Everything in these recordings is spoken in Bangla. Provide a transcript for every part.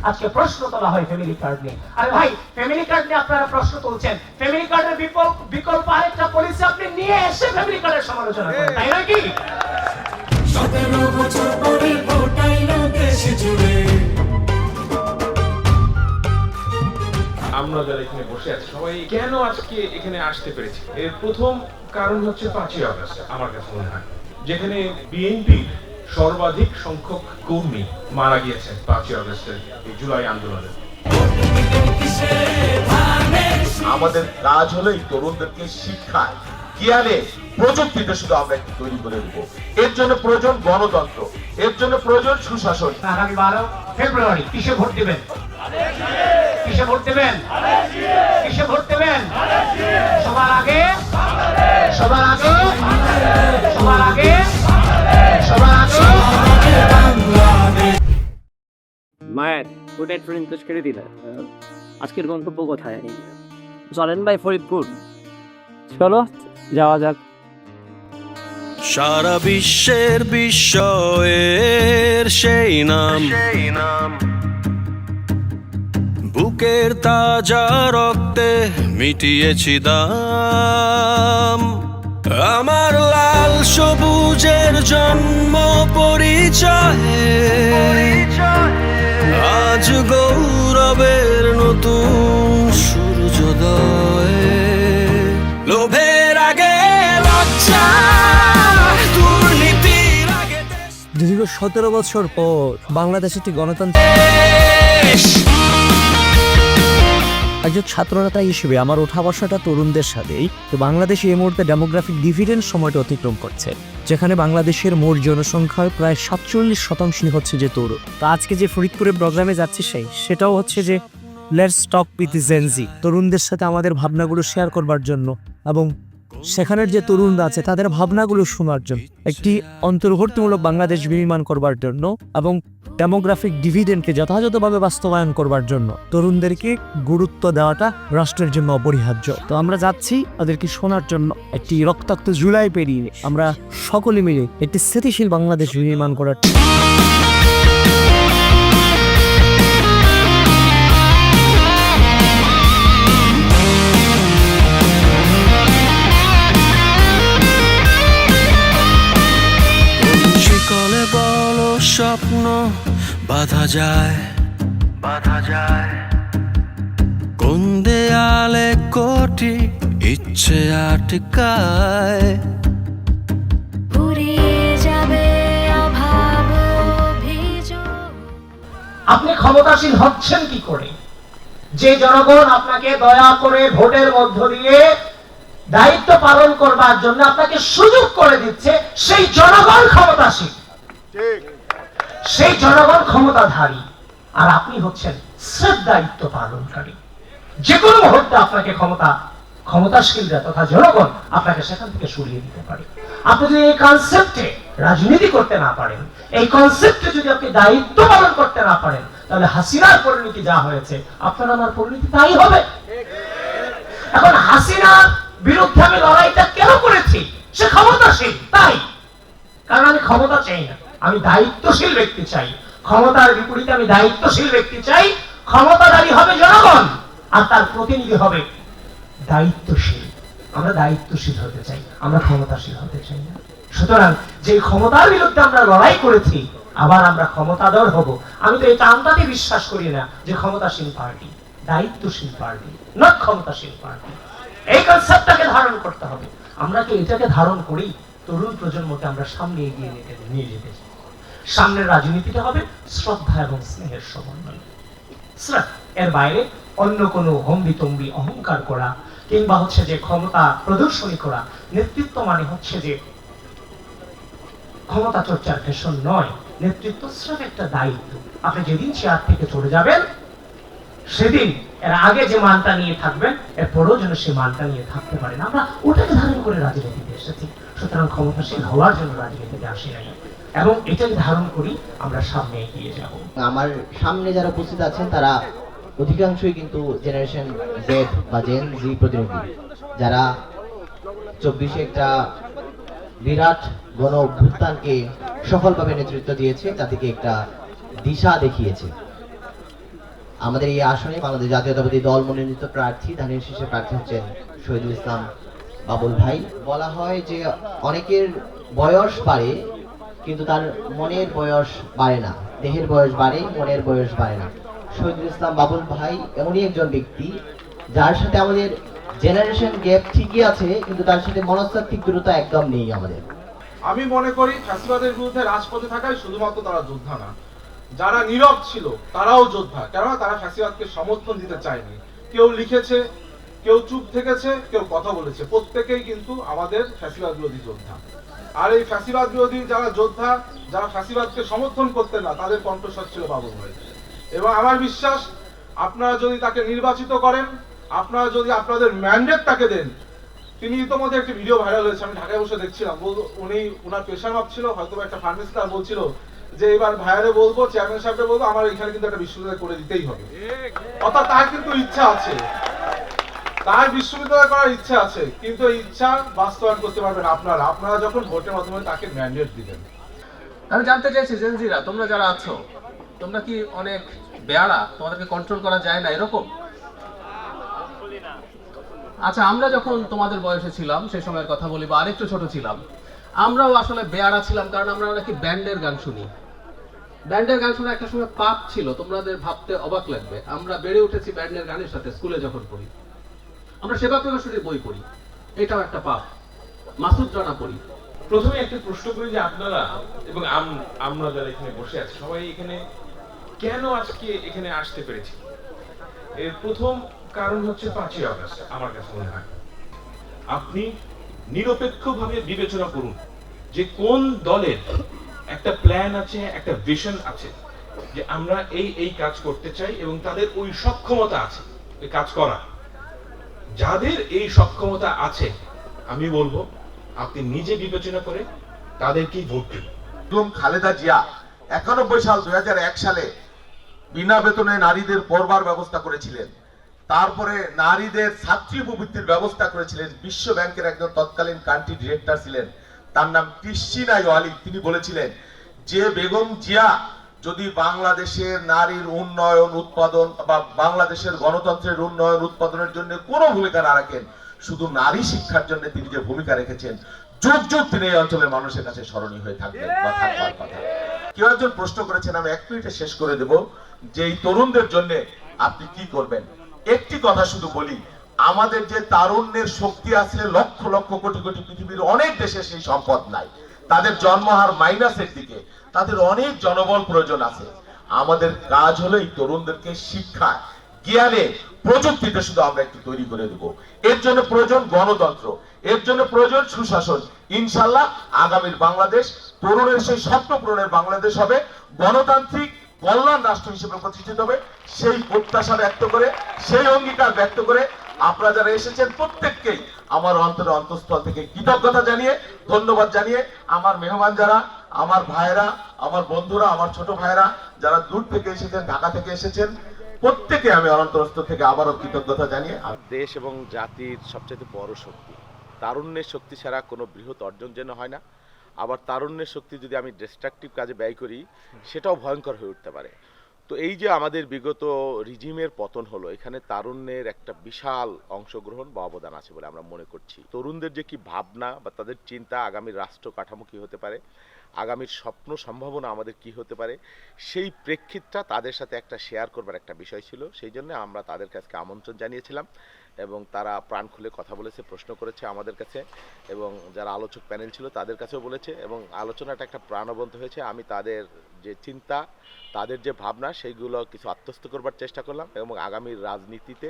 আজকে প্রশ্ন তোলা হয় ফ্যামিলি কার্ড নিয়ে। আরে ভাই, ফ্যামিলি কার্ড নিয়ে আপনারা প্রশ্ন তুলছেন, ফ্যামিলি কার্ডের বিকল্প আরেকটা পলিসি আপনি নিয়ে এসে ফ্যামিলি কার্ডের সমালোচনা করেন, তাই নাকি? 17 বছর পরে ভোটাইলো দেশ জুড়ে। আমরা যারা এখানে বসে আছি সবাই কেন আজকে এখানে আসতে পেরেছি, এর প্রথম কারণ হচ্ছে 5ই আগস্ট। আমার কাছে মনে হয় যেখানে বিএনপির সর্বাধিক সংখ্যক কর্মী মারা গিয়েছেন 5ই আগস্টের এই জুলাই আন্দোলনে। আমাদের কাজ হলো এই তরুণদেরকে শিক্ষায়, জ্ঞানে, প্রযুক্তিতে শুধু আমরা একটু তৈরি করে দেবো। এর জন্য প্রয়োজন গণতন্ত্র, এর জন্য প্রয়োজন সুশাসন। আগামী 12 ফেব্রুয়ারি কিসে ভোট দিবেন? কিসে ভোট দেবেন? কিসে ভোট দেবেন? সবার আগে, সবার আগে, সবার আগে, সবার আগে মায়ের ফুটের ট্রেন তো ছেড়ে দিলে, আজকের গন্তব্য কোথায়? চলেন ভাই ফরিদপুর, চলো যাওয়া যাক। সারা বিশ্বের বিস্ময়ের সেই নাম, বুকের তাজা রক্তে মিটিয়েছি দাম। আমার লাল সবুজের জন্ম পরিচয়ে আজ গৌরবের নতুন সূর্যোদয়। লোভের আগে লজ্জা, দুর্নীতির আগে দীর্ঘ 17 বছর পর বাংলাদেশ একটি গণতন্ত্র। একজন ছাত্রনেতা হিসেবে আমার ওঠা বসাটা তরুণদের সাথেই। তো বাংলাদেশ এই মুহূর্তে ডেমোগ্রাফিক ডিভিডেন্ড সময়টা অতিক্রম করছে, যেখানে বাংলাদেশের মোট জনসংখ্যার প্রায় 47% হচ্ছে যে তরুণ। তো আজকে যে ফরিদপুরে প্রোগ্রামে যাচ্ছি সেটাও হচ্ছে যে লেটস টক উইথ জেন জি, তরুণদের সাথে আমাদের ভাবনাগুলো শেয়ার করবার জন্য এবং সেখানের যে তরুণরা আছে তাদের ভাবনাগুলো শোনার জন্য, একটি অন্তর্বর্তীমূলক বাংলাদেশ বিনির্মাণ করবার জন্য এবং ডেমোগ্রাফিক ডিভিডেন্ডকে যথাযথভাবে বাস্তবায়ন করবার জন্য তরুণদেরকে গুরুত্ব দেওয়াটা রাষ্ট্রের জন্য অপরিহার্য। তো আমরা যাচ্ছি তাদেরকে শোনার জন্য। একটি রক্তাক্ত জুলাই পেরিয়ে আমরা সকলে মিলে একটি স্থিতিশীল বাংলাদেশ বিনির্মাণ করার। শিকলে বলো স্বপ্ন বাধা যায়, বাধা যায় কোন দেয়ালে কোটি ইচ্ছে আটকায়। আপনি ক্ষমতাসীন হচ্ছেন কি করে? যে জনগণ আপনাকে দয়া করে ভোটের মধ্য দিয়ে দায়িত্ব পালন করবার জন্য আপনাকে সুযোগ করে দিচ্ছে, সেই জনগণ ক্ষমতাসীন, সেই জনগণ ক্ষমতাধারী, আর আপনি হচ্ছেন স্রেফ দায়িত্ব পালনকারী। যে কোনো মুহূর্তে আপনাকে ক্ষমতাশীলরা তথা জনগণ আপনাকে সেখান থেকে সরিয়ে দিতে পারে। আপনি যদি এই কনসেপ্টে রাজনীতি করতে না পারেন, এই কনসেপ্টে যদি আপনি দায়িত্ব পালন করতে না পারেন, তাহলে হাসিনার পরিণতি যা হয়েছে আপনার আমার পরিণতি তাই হবে। এখন হাসিনার বিরুদ্ধে আমি লড়াইটা কেন করেছি? সে ক্ষমতাশীল তাই, কারণ আমি ক্ষমতা চাই না, আমি দায়িত্বশীল ব্যক্তি চাই। ক্ষমতার বিপরীতে আমি দায়িত্বশীল ব্যক্তি চাই। ক্ষমতাধারী হবে জনগণ আর তার প্রতিনিধি হবে দায়িত্বশীল। আমরা দায়িত্বশীল হতে চাই, আমরা ক্ষমতাশীল হতে চাই না। সুতরাং যে ক্ষমতার বিরুদ্ধে আমরা লড়াই করেছি, আবার আমরা ক্ষমতাধর হব। আমি তো এই টানটাতে বিশ্বাস করি না যে ক্ষমতাসীন পার্টি দায়িত্বশীল পার্টি, নট ক্ষমতাশীল পার্টি। এই কনসেপ্টটাকে ধারণ করতে হবে। আমরা কি এটাকে ধারণ করি? তরুণ প্রজন্মকে আমরা সামনে এগিয়ে নিয়ে যেতে চাই। সামনের রাজনীতিটা হবে শ্রদ্ধা এবং স্নেহের সমন্বয়। এর বাইরে অন্য কোনো হম্বিতম্বি অহংকার করা কিংবা হচ্ছে যে ক্ষমতা প্রদর্শনী করা, নেতৃত্ব মানে হচ্ছে যে ক্ষমতা চর্চার ফ্যাশন নয়। নেতৃত্ব স্রেফ একটা দায়িত্ব। আপনি যেদিন চেয়ার থেকে চলে যাবেন সেদিন এর আগে যে মানটা নিয়ে থাকবেন এরপরও যেন সে মানটা নিয়ে থাকতে পারেন। আমরা ওটাকে ধারণ করে রাজনীতিতে এসেছি। সুতরাং ক্ষমতাশীল হওয়ার জন্য রাজনীতিতে আসি নাই, এবং এটাকে ধারণ করি আমরা সামনে এগিয়ে যাব। আমার সামনে যারা উপস্থিত আছেন তারা অধিকাংশই কিন্তু জেনারেশন জেড বা জেন জি প্রতিনিধি, যারা 24-এ একটা বিরাট গণ অভ্যুত্থানকে সফলভাবে নেতৃত্ব দিয়েছে, তাদেরকে একটা দিশা দেখিয়েছে। আমাদের এই আসনে বাংলাদেশ জাতীয়তাবাদী দল মনোনীত প্রার্থী ধানের শীষের প্রার্থী হচ্ছেন শহীদুল ইসলাম বাবুল ভাই। বলা হয় যে অনেকের বয়স বাড়ে কিন্তু তার মনের বয়স বাড়ে না, দেহের বয়স বাড়ে, মনের বয়স বাড়ে না। শহীদুল ইসলাম বাবুল ভাই এমনই একজন ব্যক্তি যার সাথে আমাদের জেনারেশন গ্যাপ ঠিকই আছে, কিন্তু তার সাথে মনস্তাত্ত্বিক দূরত্ব একদম নেই আমাদের। আমি মনে করি ফ্যাসিবাদের বিরুদ্ধে রাজপথে থাকায় শুধুমাত্র তারা যোদ্ধা না, যারা নীরব ছিল তারাও যোদ্ধা, কেননা তারা ফ্যাসিবাদকে সমর্থন দিতে চায়নি। কেউ লিখেছে, কেউ চুপ থেকেছে, কেউ কথা বলেছে, প্রত্যেকেই কিন্তু আমাদের ফ্যাসিবাদ বিরোধী যোদ্ধা। আর এই ফ্যাসিবাদ বিরোধী যারা যোদ্ধা, যারা ফ্যাসিবাদকে সমর্থন করতেন না, তাদের কণ্ঠস্বর ছিল বাবুল ভাই। এবং আমার বিশ্বাস আপনারা যদি তাকে নির্বাচিত করেন, আপনারা যদি আপনাদের ম্যান্ডেট তাকে দেন, তিনি ইতিমধ্যে একটি ভিডিও ভাইরাল হয়েছে, আমি ঢাকায় বসে দেখছিলাম, উনি ওনার পেশার মাপ ছিল হয়তো একটা ফার্মেসি, আর বলছিল যে এবার ভাইয়ারে বলবো, চেয়ারম্যান সাহেবকে বলবো আমার এখানে কিন্তু একটা বিশ্ববিদ্যালয় করে দিতেই হবে। অর্থাৎ তার কিন্তু ইচ্ছা আছে, তার বিশ্ববিদ্যালয় করার ইচ্ছা আছে, কিন্তু এই ইচ্ছা বাস্তবায়ন করতে পারবেন আপনারা যখন ভোটের মাধ্যমে তাকে ম্যান্ডেট দিবেন। আমি জানতে চাইছি জেনজিরা, তোমরা যারা আছো, তোমরা কি অনেক বেয়ারা, তোমাদেরকে কন্ট্রোল করা যায় না এরকম? আচ্ছা, আমরা যখন তোমাদের বয়সে ছিলাম সেই সময়ের কথা বলি, বা আরেকটু ছোট ছিলাম, আমরাও আসলে বেয়ারা ছিলাম, কারণ আমরা নাকি ব্যান্ডের গান শুনি। ব্যান্ডের গান শোনা একটা সময় পাপ ছিল, তোমাদের ভাবতে অবাক লাগবে। আমরা বেড়ে উঠেছি ব্যান্ডের গানের সাথে, স্কুলে যখন পড়ি আমরা সেবা প্রকাশনীর বই পড়ি, এটাও একটা পাপ। মাসুদ রানা পড়ি। প্রথমে একটা প্রশ্ন করি যে আপনারা এবং আমরা যারা এখানে বসে আছি সবাই এখানে কেন আজকে এখানে আসতে পেরেছি? এর প্রথম কারণ হচ্ছে 5ই আগস্ট। আমার কাছে মনে হয় আপনি নিরপেক্ষভাবে বিবেচনা করুন যে কোন দলের একটা প্ল্যান আছে, একটা ভিশন আছে যে আমরা এই কাজ করতে চাই, এবং তাদের ওই সক্ষমতা আছে এই কাজ করা। যাদের এই সক্ষমতা আছে, আমি বলবো আপনি নিজে বিবেচনা করে তাদেরকেই ভোট দিন। খালেদা জিয়া 91 সাল 2001 সালে বিনা বেতনে নারীদের পড়বার ব্যবস্থা করেছিলেন। তারপরে নারীদের ছাত্রী উপবৃত্তির ব্যবস্থা করেছিলেন। বিশ্ব ব্যাংকের একজন তৎকালীন কান্ট্রি ডিরেক্টর ছিলেন, তার নাম ক্রিস্টিনা ওয়ালি। তিনি বলেছিলেন যে বেগম জিয়া যদি বাংলাদেশের নারীর উন্নয়ন উৎপাদন বা বাংলাদেশের গণতন্ত্রের উন্নয়ন উৎপাদনের জন্য কোনো ভূমিকা না রাখেন, শুধু নারী শিক্ষার জন্য তিনি যে ভূমিকা রেখেছেন, যুগ যুগ তিনি এই অঞ্চলের মানুষের কাছে স্মরণীয় হয়ে থাকবেন বা থাকবার কথা। কেউ একজন প্রশ্ন করেছেন, আমি 1 মিনিটে শেষ করে দেব, যে এই তরুণদের জন্য আপনি কি করবেন। একটি কথা শুধু বলি, আমাদের যে তারুণ্যের শক্তি আছে, লক্ষ লক্ষ কোটি কোটি পৃথিবীর অনেক দেশে সেই সম্পদ নাই। তাদের জন্মহার মাইনাসের দিকে, তাদের অনেক জনবল প্রয়োজন আছে। আমাদের কাজ হলো এই তরুণদেরকে শিক্ষায়, জ্ঞানে, প্রযুক্তিতে শুধু আমরা একটু তৈরি করে দেব। এর জন্য প্রয়োজন গণতন্ত্র, এর জন্য প্রয়োজন সুশাসন। ইনশাল্লাহ আগামীর বাংলাদেশ তরুণের সেই স্বপ্ন পূরণের বাংলাদেশ হবে, গণতান্ত্রিক কল্যাণ রাষ্ট্র হিসেবে প্রতিষ্ঠিত হবে। সেই প্রত্যাশা ব্যক্ত করে, সেই অঙ্গীকার ব্যক্ত করে আপনারা যারা এসেছেন প্রত্যেককেই আমার অন্তরের অন্তঃস্থল থেকে কৃতজ্ঞতা জানিয়ে, ধন্যবাদ জানিয়ে, আমার মেহমান যারা, আমার ভাইয়েরা, আমার বন্ধুরা, আমার ছোট ভাইয়েরা যারা দূর থেকে এসেছেন, ঢাকা থেকে এসেছেন, প্রত্যেকে আমি অন্তরস্থল থেকে আবারও কৃতজ্ঞতা জানিয়ে। দেশ এবং জাতির সবচেয়ে বড় শক্তি, তারুণ্যের শক্তি ছাড়া কোনো বৃহৎ অর্জন যেন হয় না। আবার তারুণ্যের শক্তি যদি আমি ডিস্ট্রাকটিভ কাজে ব্যয় করি, সেটাও ভয়ঙ্কর হয়ে উঠতে পারে। তো এই যে আমাদের বিগত রিজিমের পতন হলো, এখানে তারুণ্যের একটা বিশাল অংশগ্রহণ বা অবদান আছে বলে আমরা মনে করছি। তরুণদের যে কি ভাবনা বা তাদের চিন্তা, আগামীর রাষ্ট্র কাঠামো কী হতে পারে, আগামীর স্বপ্ন সম্ভাবনা আমাদের কি হতে পারে, সেই প্রেক্ষিতটা তাদের সাথে একটা শেয়ার করবার একটা বিষয় ছিল। সেই জন্য আমরা তাদের কাছে আমন্ত্রণ জানিয়েছিলাম এবং তারা প্রাণ খুলে কথা বলেছে, প্রশ্ন করেছে আমাদের কাছে, এবং যারা আলোচক প্যানেল ছিল তাদের কাছেও বলেছে, এবং আলোচনাটা একটা প্রাণবন্ত হয়েছে। আমি তাদের যে চিন্তা, তাদের যে ভাবনা, সেইগুলো কিছু আত্মস্থ করবার চেষ্টা করলাম, এবং আগামীর রাজনীতিতে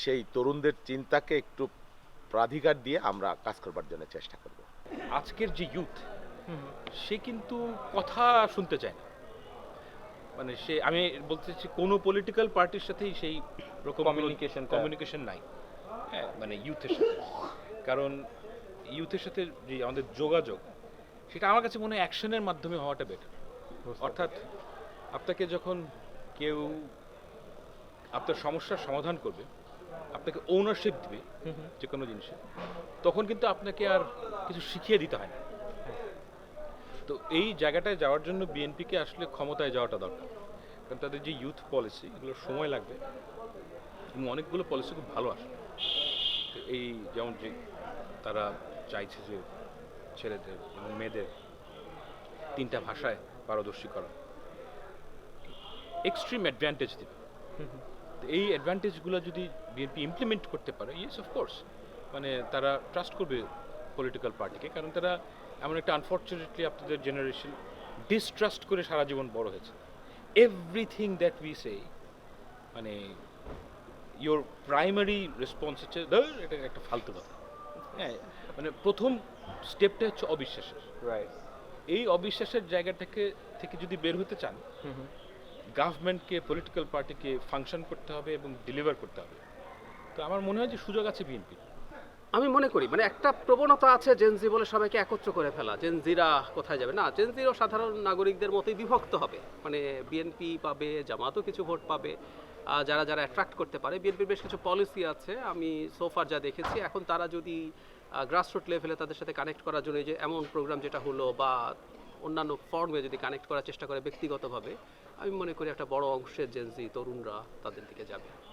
সেই তরুণদের চিন্তাকে একটু প্রাধিকার দিয়ে আমরা কাজ করবার জন্য চেষ্টা করব। আজকের যে ইউথ, সে কিন্তু কথা শুনতে চায় না। মানে সে, আমি বলতে চাচ্ছি কোনো পলিটিক্যাল পার্টির সাথেই সেই রকম কমিউনিকেশন নাই, হ্যাঁ, মানে ইউথের সাথে। কারণ ইউথের সাথে যে আমাদের যোগাযোগ, সেটা আমার কাছে মনে হয় অ্যাকশনের মাধ্যমে হওয়াটা বেটার। অর্থাৎ আপনাকে যখন কেউ আপনার সমস্যার সমাধান করবে, আপনাকে ওনারশিপ দিবে যে কোনো জিনিসে, তখন কিন্তু আপনাকে আর কিছু শিখিয়ে দিতে হয় না। তো এই জায়গাটায় যাওয়ার জন্য বিএনপিকে আসলে ক্ষমতায় যাওয়াটা দরকার। কারণ তাদের যে ইউথ পলিসি এগুলো সময় লাগবে এবং অনেকগুলো পলিসি খুব ভালো আসে। তো এই যেমন যে তারা চাইছে যে ছেলেদের এবং মেয়েদের 3টা ভাষায় পারদর্শী করা, এক্সট্রিম অ্যাডভান্টেজ দেবে। তো এই অ্যাডভান্টেজগুলো যদি বিএনপি ইমপ্লিমেন্ট করতে পারে, ইয়েস অফকোর্স, মানে তারা ট্রাস্ট করবে পলিটিক্যাল পার্টিকে, কারণ তারা এমন একটা আনফর্চুনেটলি আপনাদের জেনারেশন ডিস্ট্রাস্ট করে সারা জীবন বড় হয়েছে। এভরিথিং দ্যাট উই সে, মানে ইয়োর প্রাইমারি রেসপন্স হচ্ছে এটা একটা ফালতু কথা। হ্যাঁ, মানে প্রথম স্টেপটা হচ্ছে অবিশ্বাসের। রাইট। এই অবিশ্বাসের জায়গা থেকে যদি বের হতে চান, গভর্নমেন্টকে, পলিটিক্যাল পার্টিকে ফাংশন করতে হবে এবং ডেলিভার করতে হবে। তো আমার মনে হয় যে সুযোগ আছে বিএনপি। আমি মনে করি মানে একটা প্রবণতা আছে জেনজি বলে সবাইকে একত্র করে ফেলা, জেনজিরা কোথায় যাবে না, জেনজিরও সাধারণ নাগরিকদের মতোই বিভক্ত হবে। মানে বিএনপি পাবে, জামাতও কিছু ভোট পাবে, যারা যারা অ্যাট্রাক্ট করতে পারে। বিএনপির বেশ কিছু পলিসি আছে আমি সোফার যা দেখেছি, এখন তারা যদি গ্রাসরুট লেভেলে তাদের সাথে কানেক্ট করার জন্য যে এমন প্রোগ্রাম যেটা হলো বা অন্যান্য ফর্মে যদি কানেক্ট করার চেষ্টা করে ব্যক্তিগতভাবে, আমি মনে করি একটা বড় অংশের জেনজি তরুণরা তাদের দিকে যাবে।